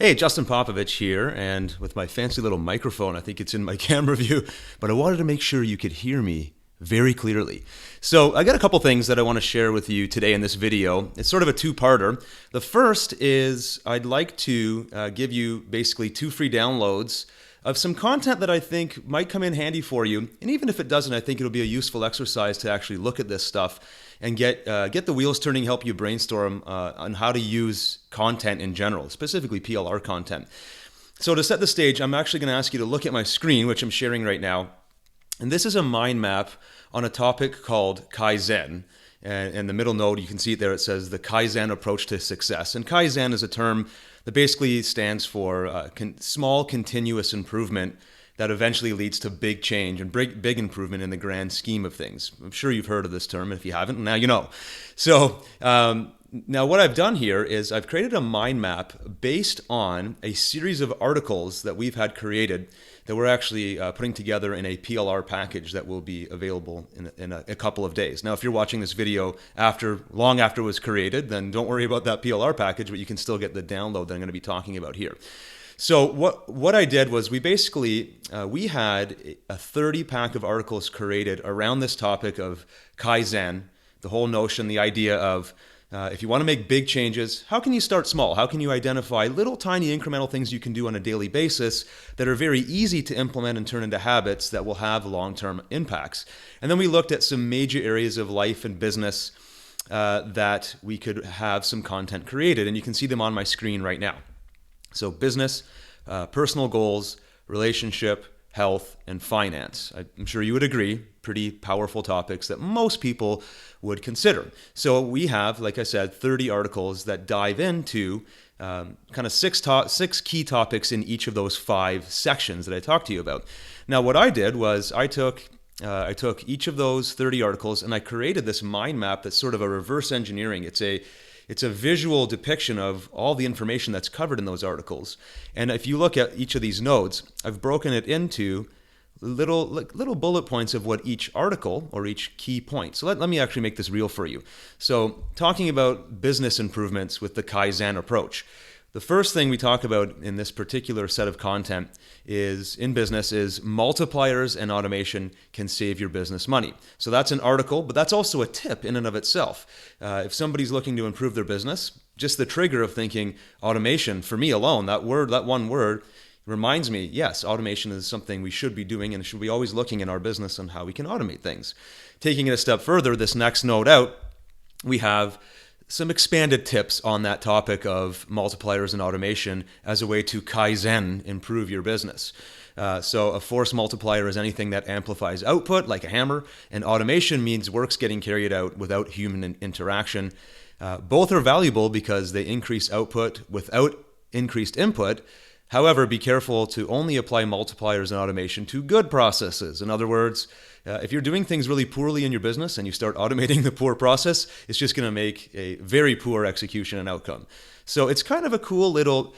Hey, Justin Popovich here, and with my fancy little microphone, I think it's in my camera view, but I wanted to make sure you could hear me very clearly. So I got a couple things that I want to share with you today in this video. It's sort of a two-parter. The first is I'd like to give you basically 2 free downloads of some content that I think might come in handy for you. And even if it doesn't, I think it'll be a useful exercise to actually look at this stuff and get the wheels turning, help you brainstorm on how to use content in general, specifically PLR content. So to set the stage, I'm actually going to ask you to look at my screen, which I'm sharing right now. And this is a mind map on a topic called Kaizen. And in the middle node, you can see it there, it says the Kaizen approach to success. And Kaizen is a term that basically stands for small continuous improvement that eventually leads to big change and big improvement in the grand scheme of things. I'm sure you've heard of this term. If you haven't, now you know. So now what I've done here is I've created a mind map based on a series of articles that we've had created that we're actually putting together in a PLR package that will be available in a couple of days. Now, if you're watching this video long after it was created, then don't worry about that PLR package, but you can still get the download that I'm going to be talking about here. So what I did was we had a 30 pack of articles created around this topic of Kaizen, the whole notion, the idea of if you want to make big changes, how can you start small? How can you identify little tiny incremental things you can do on a daily basis that are very easy to implement and turn into habits that will have long-term impacts? And then we looked at some major areas of life and business that we could have some content created, and you can see them on my screen right now. So business, personal goals, relationship, health, and finance. I'm sure you would agree, pretty powerful topics that most people would consider. So we have, like I said, 30 articles that dive into kind of six key topics in each of those 5 sections that I talked to you about. Now, what I did was I took each of those 30 articles and I created this mind map that's sort of a reverse engineering. It's a visual depiction of all the information that's covered in those articles. And if you look at each of these nodes, I've broken it into little bullet points of what each article or each key point. So let me actually make this real for you. So talking about business improvements with the Kaizen approach. The first thing we talk about in this particular set of content is multipliers and automation can save your business money. So that's an article, but that's also a tip in and of itself. If somebody's looking to improve their business, just the trigger of thinking automation, for me alone, that one word reminds me, yes, automation is something we should be doing and should be always looking in our business on how we can automate things. Taking it a step further, this next node out, we have some expanded tips on that topic of multipliers and automation as a way to Kaizen, improve your business. So a force multiplier is anything that amplifies output, like a hammer, and automation means work's getting carried out without human interaction. Both are valuable because they increase output without increased input. However, be careful to only apply multipliers and automation to good processes. In other words, if you're doing things really poorly in your business and you start automating the poor process, it's just going to make a very poor execution and outcome. So it's kind of a cool little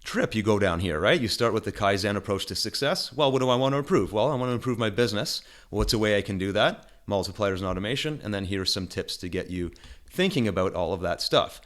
trip you go down here, right? You start with the Kaizen approach to success. Well, what do I want to improve? Well, I want to improve my business. What's a way I can do that? Multipliers and automation. And then here's some tips to get you thinking about all of that stuff.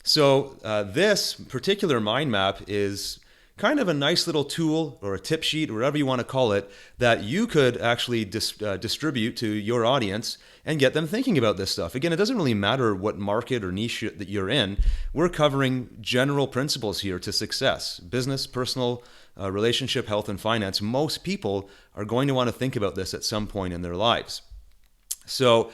So this particular mind map is kind of a nice little tool or a tip sheet, or whatever you want to call it, that you could actually distribute to your audience and get them thinking about this stuff. Again, it doesn't really matter what market or niche that you're in. We're covering general principles here to success. Business, personal, relationship, health, and finance. Most people are going to want to think about this at some point in their lives. So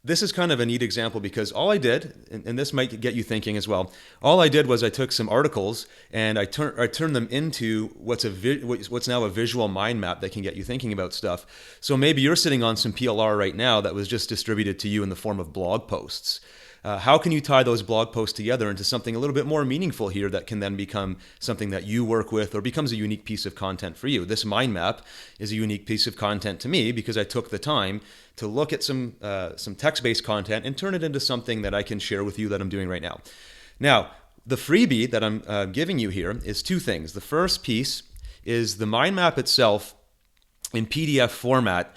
this is kind of a neat example because all I did, and this might get you thinking as well, all I did was I took some articles and I turned them into what's now a visual mind map that can get you thinking about stuff. So maybe you're sitting on some PLR right now that was just distributed to you in the form of blog posts. How can you tie those blog posts together into something a little bit more meaningful here that can then become something that you work with or becomes a unique piece of content for you? This mind map is a unique piece of content to me because I took the time to look at some text-based content and turn it into something that I can share with you that I'm doing right now. Now, the freebie that I'm giving you here is 2 things. The first piece is the mind map itself in PDF format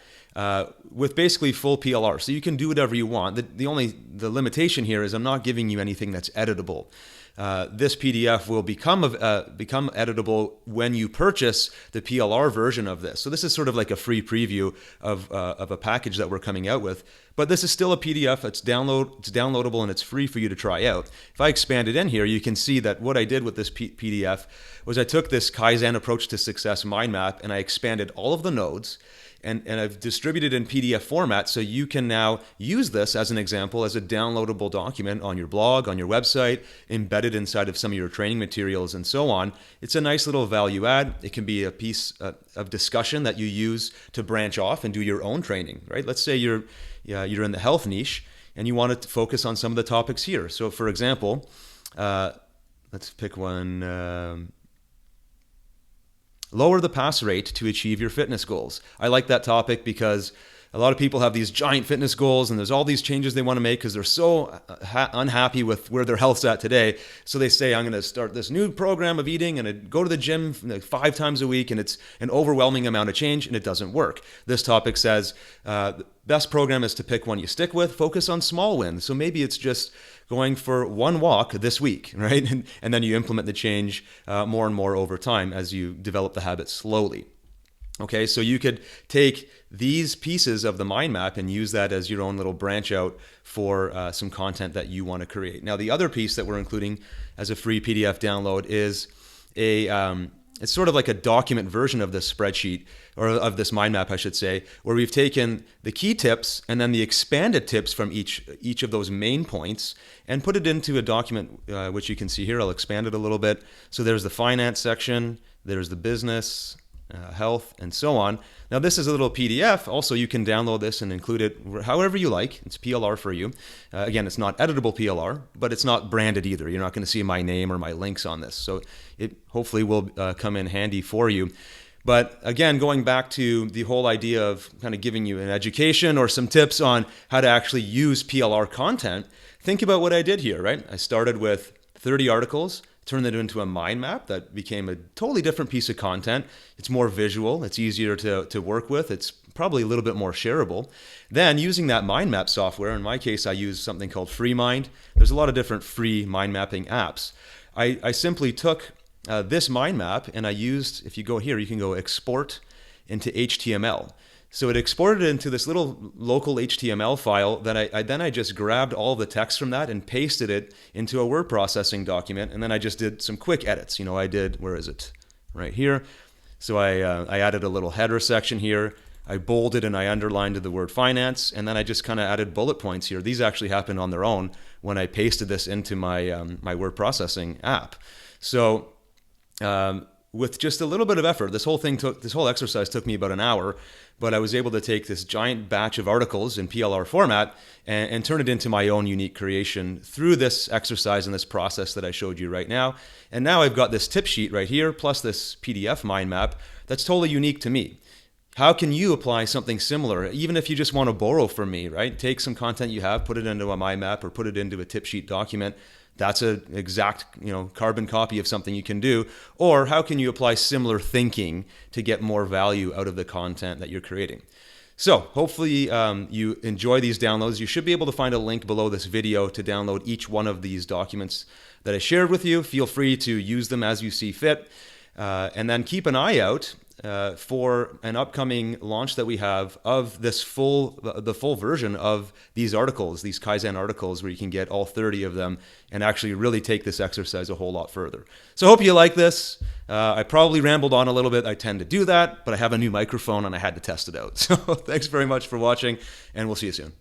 with basically full PLR. So you can do whatever you want. The limitation here is I'm not giving you anything that's editable. this PDF will become editable when you purchase the PLR version of this. So this is sort of like a free preview of a package that we're coming out with. But this is still a PDF. It's downloadable and it's free for you to try out. If I expand it in here, you can see that what I did with this PDF was I took this Kaizen approach to success mind map and I expanded all of the nodes. And I've distributed in PDF format so you can now use this as an example as a downloadable document on your blog, on your website, embedded inside of some of your training materials and so on. It's a nice little value add. It can be a piece of discussion that you use to branch off and do your own training, right? Let's say you're in the health niche and you want to focus on some of the topics here. So for example, let's pick one. Lower the pass rate to achieve your fitness goals. I like that topic because a lot of people have these giant fitness goals and there's all these changes they want to make because they're so unhappy with where their health's at today. So they say, I'm going to start this new program of eating and I go to the gym 5 times a week and it's an overwhelming amount of change and it doesn't work. This topic says the best program is to pick one you stick with, focus on small wins. So maybe it's just going for one walk this week, right? And then you implement the change more and more over time as you develop the habit slowly. Okay, so you could take these pieces of the mind map and use that as your own little branch out for some content that you want to create. Now, the other piece that we're including as a free PDF download is it's sort of like a document version of this spreadsheet, or of this mind map, I should say, where we've taken the key tips and then the expanded tips from each of those main points and put it into a document, which you can see here. I'll expand it a little bit. So there's the finance section, there's the business, health, and so on. Now this is a little PDF. Also, you can download this and include it however you like. It's PLR for you. Again, it's not editable PLR, but it's not branded either. You're not going to see my name or my links on this. So it hopefully will come in handy for you. But again, going back to the whole idea of kind of giving you an education or some tips on how to actually use PLR content, think about what I did here, right? I started with 30 articles, turned it into a mind map that became a totally different piece of content. It's more visual, it's easier to work with, it's probably a little bit more shareable. Then using that mind map software, in my case I use something called FreeMind. There's a lot of different free mind mapping apps. I simply took this mind map and I used, if you go here, you can go export into HTML. So it exported it into this little local HTML file. Then I just grabbed all the text from that and pasted it into a word processing document. And then I just did some quick edits. You know, I did, where is it? Right here. So I added a little header section here. I bolded and I underlined the word finance. And then I just kind of added bullet points here. These actually happened on their own when I pasted this into my, my word processing app. So with just a little bit of effort, this whole exercise took me about an hour, but I was able to take this giant batch of articles in PLR format and turn it into my own unique creation through this exercise and this process that I showed you right now. And now I've got this tip sheet right here, plus this PDF mind map that's totally unique to me. How can you apply something similar, even if you just want to borrow from me, right? Take some content you have, put it into a mind map or put it into a tip sheet document. That's an exact, carbon copy of something you can do. Or how can you apply similar thinking to get more value out of the content that you're creating? So hopefully you enjoy these downloads. You should be able to find a link below this video to download each one of these documents that I shared with you. Feel free to use them as you see fit. And then keep an eye out for an upcoming launch that we have of the full version of these articles, these Kaizen articles, where you can get all 30 of them and actually really take this exercise a whole lot further. So I hope you like this. I probably rambled on a little bit. I tend to do that, but I have a new microphone and I had to test it out. So thanks very much for watching, and we'll see you soon.